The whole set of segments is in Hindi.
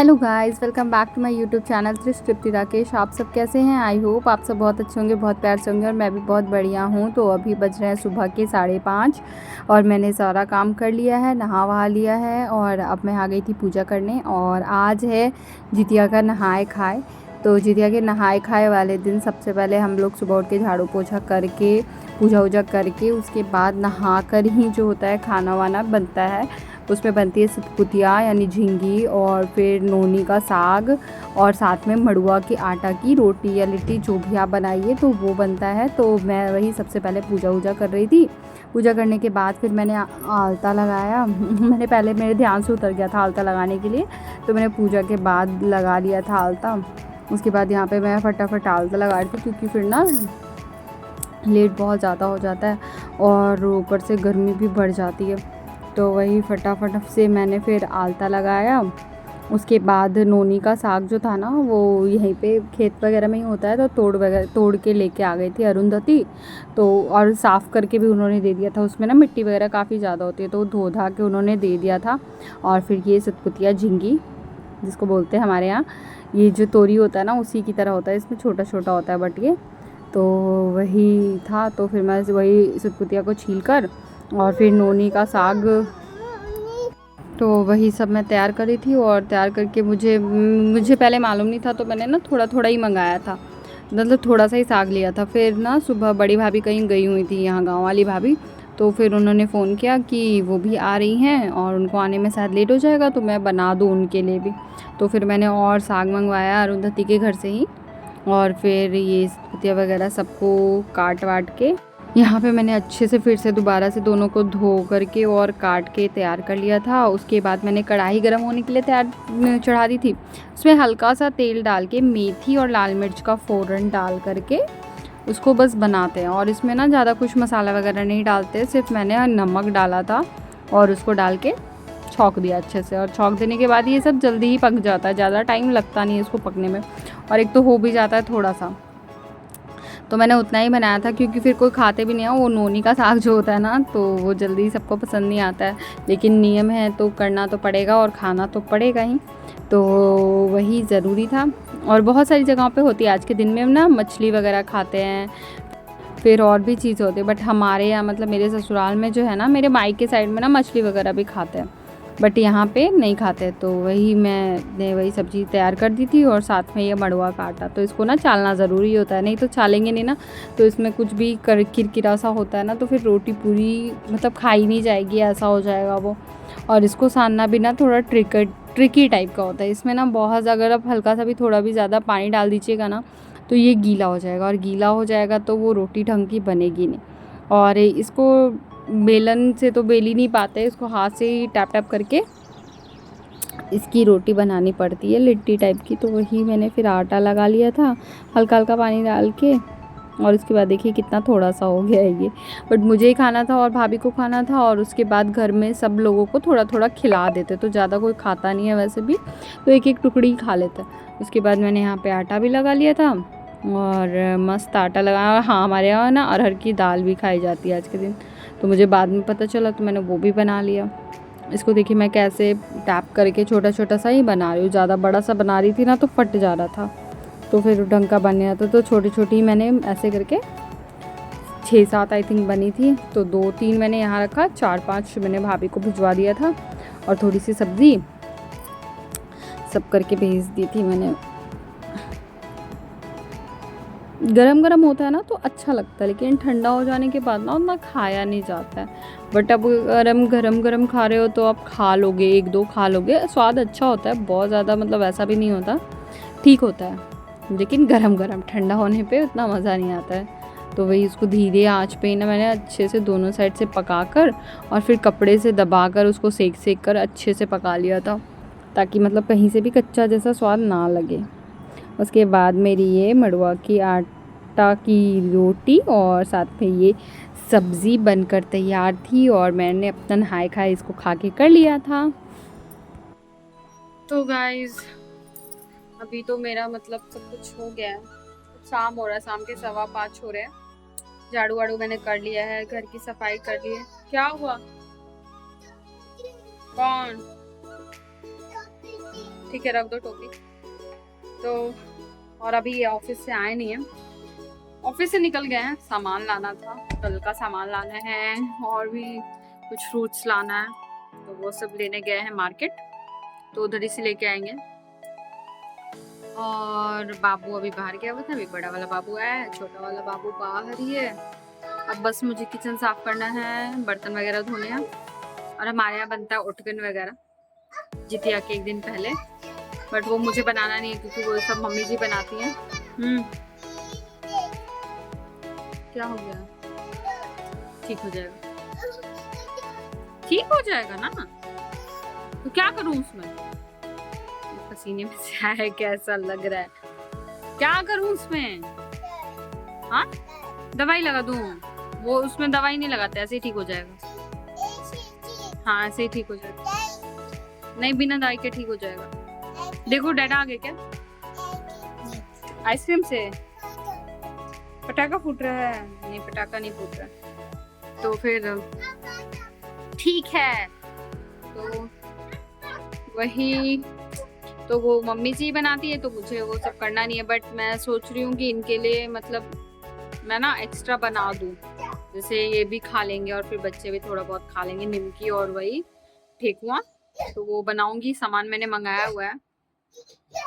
Hello guys, welcome back to my YouTube channel Trupti Rakesh. आप सब कैसे हैं? आई होप आप सब बहुत अच्छे होंगे, बहुत प्यार से होंगे और मैं भी बहुत बढ़िया हूँ। तो अभी बज रहे हैं सुबह के 5:30 और मैंने सारा काम कर लिया है, नहा वहा लिया है और अब मैं आ गई थी पूजा करने। और आज है जितिया का नहाए खाए। तो जितिया के नहाए खाए वाले दिन सबसे पहले हम लोग सुबह उठ के झाड़ू पोछा करके पूजा वूजा करके उसके बाद नहा कर ही जो होता है खाना वाना बनता है। उसमें बनती है सतपुतिया यानी झींगी और फिर नोनी का साग और साथ में मड़ुआ के आटा की रोटी या लिट्टी जो भी आप बनाइए तो वो बनता है। तो मैं वही सबसे पहले पूजा वूजा कर रही थी। पूजा करने के बाद फिर मैंने आलता लगाया। मैंने पहले मेरे ध्यान से उतर गया था आलता लगाने के लिए, तो मैंने पूजा के बाद लगा लिया था आलता। उसके बाद यहाँ पे मैं फटाफट आलता लगा रही थी क्योंकि फिर ना लेट बहुत ज़्यादा हो जाता है और ऊपर से गर्मी भी बढ़ जाती है। तो वही फटाफट से मैंने फिर आलता लगाया। उसके बाद नोनी का साग जो था ना वो यहीं पे खेत वगैरह में ही होता है, तो तोड़ के लेके आ गई थी अरुंधति। तो और साफ़ करके भी उन्होंने दे दिया था, उसमें ना मिट्टी वगैरह काफ़ी ज़्यादा होती है तो धो धा के उन्होंने दे दिया था। और फिर ये सतपुतिया झींगी जिसको बोलते हैं हमारे यहाँ, ये जो तोरी होता है ना उसी की तरह होता है, इसमें छोटा छोटा होता है बट ये तो वही था। तो फिर मैं वही सतपुतिया को छील कर और फिर नोनी का साग, तो वही सब मैं तैयार करी थी। और तैयार करके मुझे पहले मालूम नहीं था तो मैंने ना थोड़ा थोड़ा ही मंगाया था, मतलब थोड़ा सा ही साग लिया था। फिर ना सुबह बड़ी भाभी कहीं गई हुई थी, यहाँ गांव वाली भाभी, तो फिर उन्होंने फ़ोन किया कि वो भी आ रही हैं और उनको आने में शायद लेट हो जाएगा तो मैं बना दूँ उनके लिए भी। तो फिर मैंने और साग मंगवाया अरुंधति के घर से ही। और फिर ये सब्जियाँ वगैरह सबको काट वाट के यहाँ पे मैंने अच्छे से फिर से दोबारा से दोनों को धो करके और काट के तैयार कर लिया था। उसके बाद मैंने कढ़ाई गर्म होने के लिए चढ़ा दी थी। उसमें हल्का सा तेल डाल के मेथी और लाल मिर्च का फ़ोरन डाल करके उसको बस बनाते हैं। और इसमें ना ज़्यादा कुछ मसाला वगैरह नहीं डालते, सिर्फ मैंने नमक डाला था और उसको डाल के छौंक दिया अच्छे से। और छौंक देने के बाद ये सब जल्दी ही पक जाता है, ज़्यादा टाइम लगता नहीं है इसको पकने में, और एक तो हो भी जाता है थोड़ा सा। तो मैंने उतना ही बनाया था क्योंकि फिर कोई खाते भी नहीं है। वो नोनी का साग जो होता है ना तो वो जल्दी सबको पसंद नहीं आता है, लेकिन नियम है तो करना तो पड़ेगा और खाना तो पड़ेगा ही, तो वही ज़रूरी था। और बहुत सारी जगहों पे होती है आज के दिन में ना मछली वगैरह खाते हैं, फिर और भी चीज़ होती है, बट हमारे यहाँ मतलब मेरे ससुराल में जो है ना, मेरे मायके साइड में ना मछली वगैरह भी खाते हैं बट यहाँ पे नहीं खाते। तो वही मैंने वही सब्ज़ी तैयार कर दी थी और साथ में ये मड़ुआ का आटा, तो इसको ना चालना ज़रूरी होता है, नहीं तो चालेंगे नहीं ना तो इसमें कुछ भी किरकिरा सा होता है ना तो फिर रोटी पूरी मतलब खाई नहीं जाएगी, ऐसा हो जाएगा वो। और इसको सानना भी ना थोड़ा ट्रिकी टाइप का होता है, इसमें ना बहुत, अगर आप हल्का सा भी थोड़ा भी ज़्यादा पानी डाल दीजिएगा ना तो ये गीला हो जाएगा, और गीला हो जाएगा तो वो रोटी ढंग की बनेगी नहीं। और इसको बेलन से तो बेल ही नहीं पाते, इसको हाथ से ही टैप टैप करके इसकी रोटी बनानी पड़ती है लिट्टी टाइप की। तो वही मैंने फिर आटा लगा लिया था हल्का हल्का पानी डाल के, और उसके बाद देखिए कितना थोड़ा सा हो गया है ये, बट मुझे ही खाना था और भाभी को खाना था। और उसके बाद घर में सब लोगों को थोड़ा थोड़ा खिला देते, तो ज़्यादा कोई खाता नहीं है वैसे भी, तो एक एक टुकड़ी खा लेता है। उसके बाद मैंने यहाँ पे आटा भी लगा लिया था और मस्त आटा लगाया। हाँ, हमारे यहाँ ना अरहर की दाल भी खाई जाती है आज के दिन, तो मुझे बाद में पता चला तो मैंने वो भी बना लिया। इसको देखिए मैं कैसे टैप करके छोटा छोटा सा ही बना रही हूँ, ज़्यादा बड़ा सा बना रही थी ना तो फट जा रहा था, तो फिर ढंग का बन गया था। तो छोटी छोटी मैंने ऐसे करके 6-7 आई थिंक बनी थी, तो 2-3 मैंने यहाँ रखा, 4-5 मैंने भाभी को भिजवा दिया था और थोड़ी सी सब्ज़ी सब करके भेज दी थी मैंने। गरम गरम होता है ना तो अच्छा लगता है, लेकिन ठंडा हो जाने के बाद ना उतना खाया नहीं जाता है। बट अब गरम गरम खा रहे हो तो आप खा लोगे, 1-2 खा लोगे, स्वाद अच्छा होता है, बहुत ज़्यादा मतलब ऐसा भी नहीं होता, ठीक होता है। लेकिन गरम गरम ठंडा होने पे उतना मज़ा नहीं आता है। तो वही उसको धीरे आंच पे ना मैंने अच्छे से दोनों साइड से पका कर और फिर कपड़े से दबा कर उसको सेक कर अच्छे से पका लिया था, ताकि मतलब कहीं से भी कच्चा जैसा स्वाद ना लगे। उसके बाद मेरी ये मड़ुआ की आटा की रोटी और साथ में ये सब्ज़ी बनकर तैयार थी और मैंने अपना नहाए खाए इसको खा के कर लिया था। तो गाइस अभी तो मेरा मतलब सब कुछ हो गया है, शाम हो रहा है, शाम के 5:15 हो रहे हैं। झाड़ू वाड़ू मैंने कर लिया है, घर की सफाई कर ली है। क्या हुआ? कौन? ठीक है, रख दो टोपी। तो और अभी ये ऑफिस से आए नहीं है, ऑफिस से निकल गए हैं, सामान लाना था, कल का सामान लाना है और भी कुछ फ्रूट्स लाना है, तो वो सब लेने गए हैं मार्केट, तो उधर ही से लेके आएंगे। और बाबू अभी बाहर गया हुआ था, अभी बड़ा वाला बाबू आया है, छोटा वाला बाबू बाहर ही है। अब बस मुझे किचन साफ करना है, बर्तन वगैरह धोने हैं, और हमारे यहाँ बनता है उटकन वगैरह जितिया के एक दिन पहले, बट वो मुझे बनाना नहीं है क्योंकि वो सब मम्मी जी बनाती हैं। क्या हो गया? ठीक हो जाएगा, ठीक हो जाएगा ना, तो क्या करूं उसमें? पसीने में से आया, कैसा लग रहा है, क्या करूं उसमें? हाँ, दवाई लगा दूं? वो उसमें दवाई नहीं लगाते, ऐसे ही ठीक हो जाएगा। हाँ, ऐसे ही ठीक हो जाएगा, नहीं बिना दवाई के ठीक हो जाएगा। देखो डैडा आ गए क्या? आइसक्रीम से पटाखा फूट रहा है? नहीं, पटाखा नहीं फूट रहा। तो फिर ठीक है, तो वही, तो वो मम्मी जी बनाती है तो मुझे वो सब करना नहीं है, बट मैं सोच रही हूँ कि इनके लिए मतलब मैं ना एक्स्ट्रा बना दूँ, जैसे ये भी खा लेंगे और फिर बच्चे भी थोड़ा बहुत खा लेंगे, निमकी और वही ठेकुआ, तो वो बनाऊंगी, सामान मैंने मंगाया हुआ है।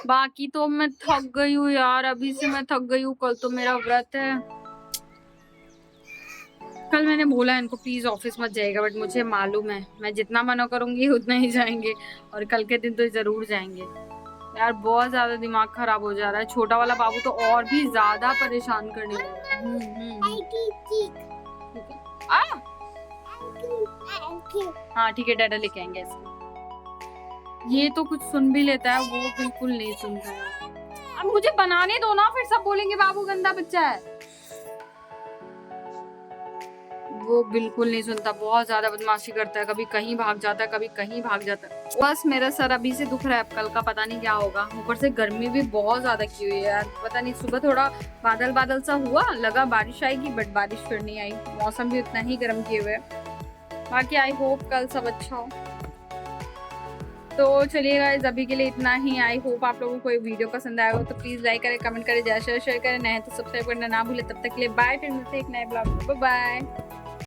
बाकी तो मैं थक गई हूँ यार, अभी से मैं थक गई हूँ, कल तो मेरा व्रत है। कल मैंने बोला इनको प्लीज ऑफिस मत जाएगा, बट मुझे मालूम है मैं जितना मना करूंगी उतना ही जाएंगे, और कल के दिन तो जरूर जाएंगे। यार बहुत ज्यादा दिमाग खराब हो जा रहा है, छोटा वाला बाबू तो और भी ज्यादा परेशान करने लगा है। हाँ ठीक है, डैडा लेके आएंगे ऐसे। ये तो कुछ सुन भी लेता है, वो बिल्कुल नहीं सुनता है। अब मुझे बनाने दो ना, फिर सब बोलेंगे बाबू गंदा बच्चा है। वो बिल्कुल नहीं सुनता, बहुत ज्यादा बदमाशी करता है, कभी कहीं भाग जाता है, कभी कहीं भाग जाता है। बस मेरा सर अभी से दुख रहा है, अब कल का पता नहीं क्या होगा, ऊपर से गर्मी भी बहुत ज्यादा की हुई है यार, पता नहीं, सुबह थोड़ा बादल बादल सा हुआ, लगा बारिश आएगी, बट बारिश फिर नहीं आई, मौसम भी उतना ही गर्म किए हुए। बाकी आई होप कल सब अच्छा हो। तो चलिए गाइस, अभी के लिए इतना ही। आई होप आप लोगों को ये वीडियो पसंद आएगा, तो प्लीज लाइक करें, कमेंट करें, ज्यादा शेयर करें, नए तो सब्सक्राइब करना ना भूले। तब तक के लिए बाय, फिर मिलते हैं एक नए ब्लॉग में, बाय बाय।